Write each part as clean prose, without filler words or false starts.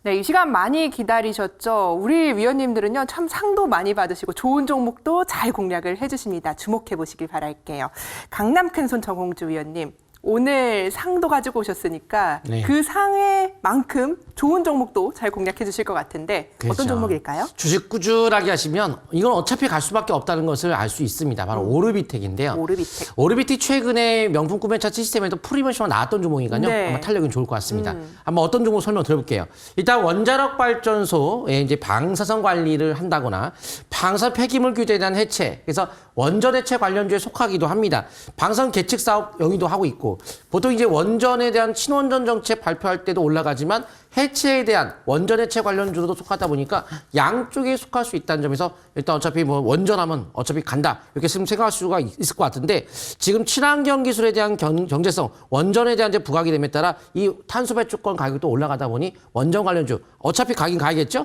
네, 이 시간 많이 기다리셨죠? 우리 위원님들은요, 참 상도 많이 받으시고 좋은 종목도 잘 공략을 해주십니다. 주목해 보시길 바랄게요. 강남 큰손 정홍주 위원님, 오늘 상도 가지고 오셨으니까 네. 그 상의 만큼 좋은 종목도 잘 공략해 주실 것 같은데 그렇죠. 어떤 종목일까요? 주식 꾸준하게 하시면 이건 어차피 갈 수밖에 없다는 것을 알 수 있습니다. 바로 오르비텍인데요. 오르비텍. 오르비텍 최근에 명품 구매 차트 시스템에도 프리미엄 나왔던 종목이니까요. 네. 아마 탄력은 좋을 것 같습니다. 한번 어떤 종목 설명 드려볼게요. 일단 원자력 발전소에 이제 방사선 관리를 한다거나 방사 폐기물 규제에 대한 해체, 그래서 원전 해체 관련주에 속하기도 합니다. 방사선 계측 사업 영위도 하고 있고, 보통 이제 원전에 대한 친원전 정책 발표할 때도 올라가지만 해체에 대한 원전 해체 관련주도 속하다 보니까 양쪽에 속할 수 있다는 점에서 일단 어차피 뭐 원전하면 어차피 간다 이렇게 생각할 수가 있을 것 같은데, 지금 친환경 기술에 대한 경제성, 원전에 대한 이제 부각이 됨에 따라 이 탄소 배출권 가격도 올라가다 보니 원전 관련주 어차피 가긴 가야겠죠.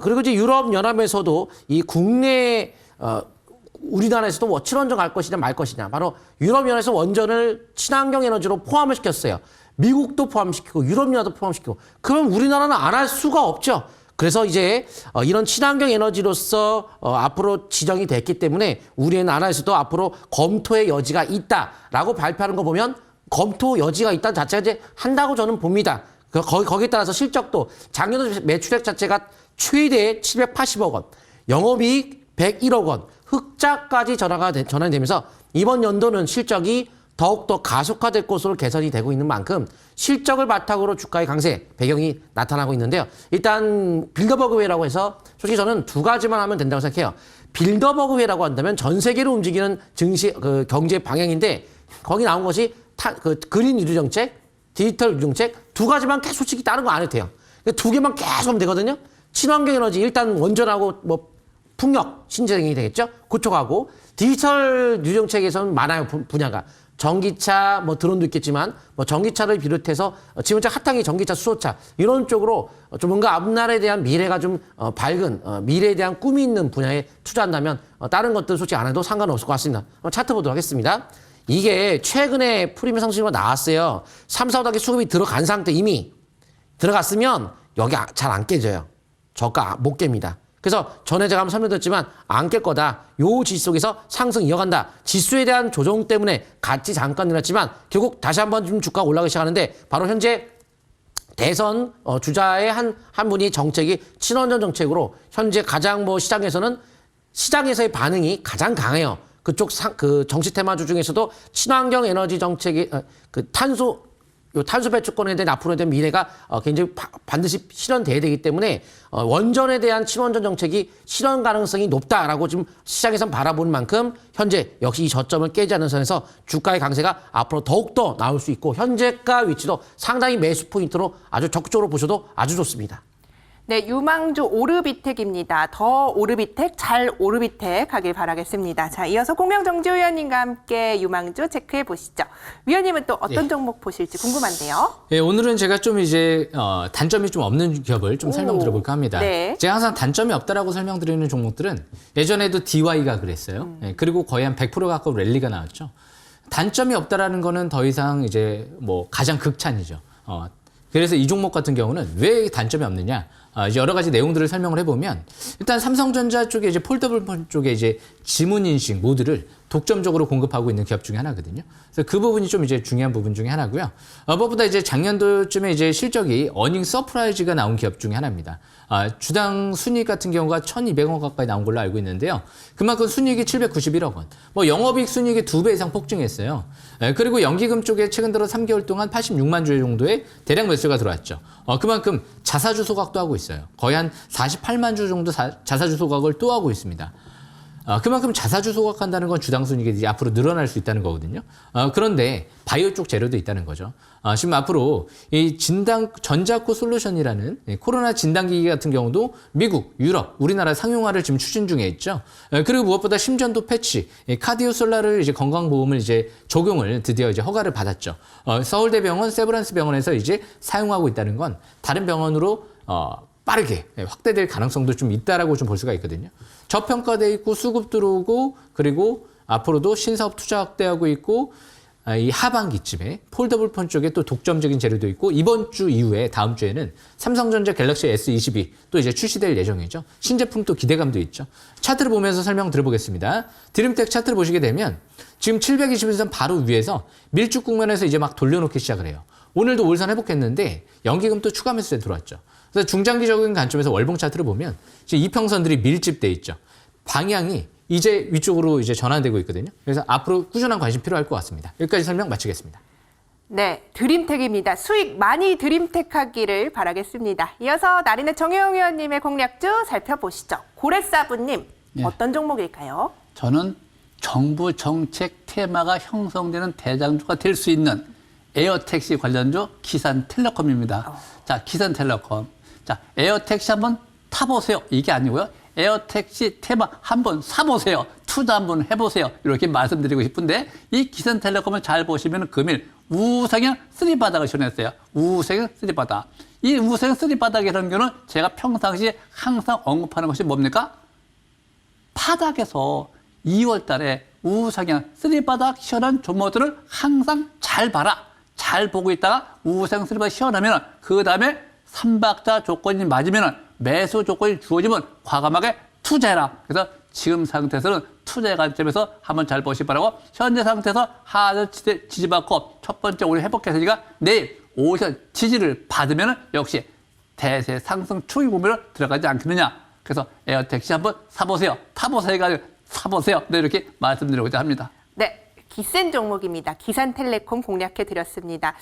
그리고 이제 유럽 연합에서도 이 국내 우리나라에서도 뭐 친원전 갈 것이냐 말 것이냐, 바로 유럽연합에서 원전을 친환경 에너지로 포함을 시켰어요. 미국도 포함시키고 유럽연합도 포함시키고, 그럼 우리나라는 안 할 수가 없죠. 그래서 이제 이런 친환경 에너지로서 앞으로 지정이 됐기 때문에 우리 나라에서도 앞으로 검토의 여지가 있다라고 발표하는 거 보면 검토 여지가 있다는 자체가 이제 한다고 저는 봅니다. 거기에 따라서 실적도 작년 매출액 자체가 최대 780억 원, 영업이익 101억 원, 흑자까지 전환이 되면서 이번 연도는 실적이 더욱더 가속화될 것으로 개선이 되고 있는 만큼 실적을 바탕으로 주가의 강세 배경이 나타나고 있는데요. 일단 빌더버그웨이라고 해서 솔직히 저는 두 가지만 하면 된다고 생각해요. 빌더버그웨이라고 한다면 전 세계로 움직이는 증시 경제 방향인데, 거기 나온 것이 그린 유류 정책, 디지털 유류 정책 두 가지만 계속 솔직히 다른 거 안 해도 돼요. 두 개만 계속 하면 되거든요. 친환경 에너지 일단 원전하고 뭐 풍력, 신재생이 되겠죠? 그쪽하고 디지털 유정책에서는 많아요, 분야가. 전기차, 뭐 드론도 있겠지만, 뭐 전기차를 비롯해서 지금 핫한 게 전기차, 수소차 이런 쪽으로 좀 뭔가 앞날에 대한 미래가 좀 밝은 미래에 대한 꿈이 있는 분야에 투자한다면 다른 것들 솔직히 안 해도 상관없을 것 같습니다. 차트 보도록 하겠습니다. 이게 최근에 프리미엄 상승률가 나왔어요. 3, 4, 5단계 수급이 들어간 상태 이미 들어갔으면 여기 잘 안 깨져요. 저가 못 깹니다. 그래서 전에 제가 한번 설명드렸지만 안 깰 거다. 요 지수 속에서 상승 이어간다. 지수에 대한 조정 때문에 같이 잠깐 늘었지만 결국 다시 한번 좀 주가가 올라가기 시작하는데, 바로 현재 대선 주자의 한 분이 정책이 친원전 정책으로 현재 가장 뭐 시장에서의 반응이 가장 강해요. 그쪽 그 정치 테마주 중에서도 친환경 에너지 정책이 탄소 배출권에 대한 앞으로에 대한 미래가 굉장히 반드시 실현돼야 되기 때문에 원전에 대한 친원전 정책이 실현 가능성이 높다라고 지금 시장에선 바라보는 만큼 현재 역시 이 저점을 깨지 않는 선에서 주가의 강세가 앞으로 더욱더 나올 수 있고, 현재가 위치도 상당히 매수 포인트로 아주 적극적으로 보셔도 아주 좋습니다. 네, 유망주 오르비텍입니다. 더 오르비텍, 잘 오르비텍 하길 바라겠습니다. 자, 이어서 공명정지 위원님과 함께 유망주 체크해 보시죠. 위원님은 또 어떤 종목 보실지 궁금한데요. 예, 오늘은 제가 좀 이제 단점이 좀 없는 기업을 좀 설명드려볼까 합니다. 네. 제가 항상 단점이 없다라고 설명드리는 종목들은 예전에도 DY가 그랬어요. 예, 그리고 거의 한 100% 가까운 랠리가 나왔죠. 단점이 없다라는 거는 더 이상 이제 뭐 가장 극찬이죠. 그래서 이 종목 같은 경우는 왜 단점이 없느냐? 이제 여러 가지 내용들을 설명을 해보면, 일단 삼성전자 쪽에 이제 폴더블 쪽에 이제 지문 인식 모드를 독점적으로 공급하고 있는 기업 중에 하나거든요. 그래서 그 부분이 좀 이제 중요한 부분 중에 하나고요. 무엇보다 이제 작년도쯤에 이제 실적이 어닝 서프라이즈가 나온 기업 중에 하나입니다. 주당 순이익 같은 경우가 1,200원 가까이 나온 걸로 알고 있는데요. 그만큼 순이익이 791억 원. 뭐 영업이익 순이익이 2배 이상 폭증했어요. 그리고 연기금 쪽에 최근 들어 3개월 동안 86만 주 정도의 대량 매수가 들어왔죠. 그만큼 자사주 소각도 하고 있어요. 거의 한 48만 주 정도 자사주 소각을 또 하고 있습니다. 그만큼 자사주 소각한다는 건 주당 순이익이 이제 앞으로 늘어날 수 있다는 거거든요. 그런데 바이오 쪽 재료도 있다는 거죠. 지금 앞으로 이 전자코 솔루션이라는 코로나 진단기기 같은 경우도 미국, 유럽, 우리나라 상용화를 지금 추진 중에 있죠. 그리고 무엇보다 심전도 패치, 카디오솔라를 이제 건강보험을 이제 적용을 드디어 이제 허가를 받았죠. 서울대병원, 세브란스 병원에서 이제 사용하고 있다는 건 다른 병원으로 빠르게 확대될 가능성도 좀 있다라고 좀 볼 수가 있거든요. 저평가돼 있고 수급 들어오고, 그리고 앞으로도 신사업 투자 확대하고 있고, 이 하반기쯤에 폴더블 폰 쪽에 또 독점적인 재료도 있고 이번 주 이후에 다음 주에는 삼성전자 갤럭시 S22 또 이제 출시될 예정이죠. 신제품 또 기대감도 있죠. 차트를 보면서 설명 드려보겠습니다. 드림텍 차트를 보시게 되면 지금 720선 바로 위에서 밀집 국면에서 이제 막 돌려놓기 시작을 해요. 오늘도 올선 회복했는데 연기금 또 추가 매수세 들어왔죠. 그래서 중장기적인 관점에서 월봉 차트를 보면 이제 이평선들이 밀집돼 있죠. 방향이 이제 위쪽으로 이제 전환되고 있거든요. 그래서 앞으로 꾸준한 관심 필요할 것 같습니다. 여기까지 설명 마치겠습니다. 네, 드림텍입니다. 수익 많이 드림텍하기를 바라겠습니다. 이어서 나린의 정혜영 의원님의 공략주 살펴보시죠. 고래사부님, 네. 어떤 종목일까요? 저는 정부 정책 테마가 형성되는 대장주가 될 수 있는 에어택시 관련주 기산텔레콤입니다. 자, 기산텔레콤. 자, 에어택시 한번 타보세요. 이게 아니고요. 에어택시 테마 한번 사보세요. 투자 한번 해보세요. 이렇게 말씀드리고 싶은데 이 기산텔레콤을 잘 보시면 금일 우상향 쓰리바닥을 시연했어요. 우상향 쓰리바닥. 이 우상향 쓰리바닥이라는 거는 제가 평상시에 항상 언급하는 것이 뭡니까? 바닥에서 2월 달에 우상향 쓰리바닥 시연한 종목들을 항상 잘 봐라. 잘 보고 있다가 우상향 쓰리바닥 시연하면 그 다음에 3박자 조건이 맞으면 매수 조건이 주어지면 과감하게 투자해라. 그래서 지금 상태에서는 투자의 관점에서 한번 잘 보시기 바라고 현재 상태에서 하단 지지받고 첫 번째 오늘 회복했으니까 내일 오전 지지를 받으면 역시 대세 상승 초기 구매로 들어가지 않겠느냐. 그래서 에어택시 한번 사보세요. 타보세요가 아니라 사보세요. 네, 이렇게 말씀드리고자 합니다. 네, 기센 종목입니다. 기산텔레콤 공략해 드렸습니다.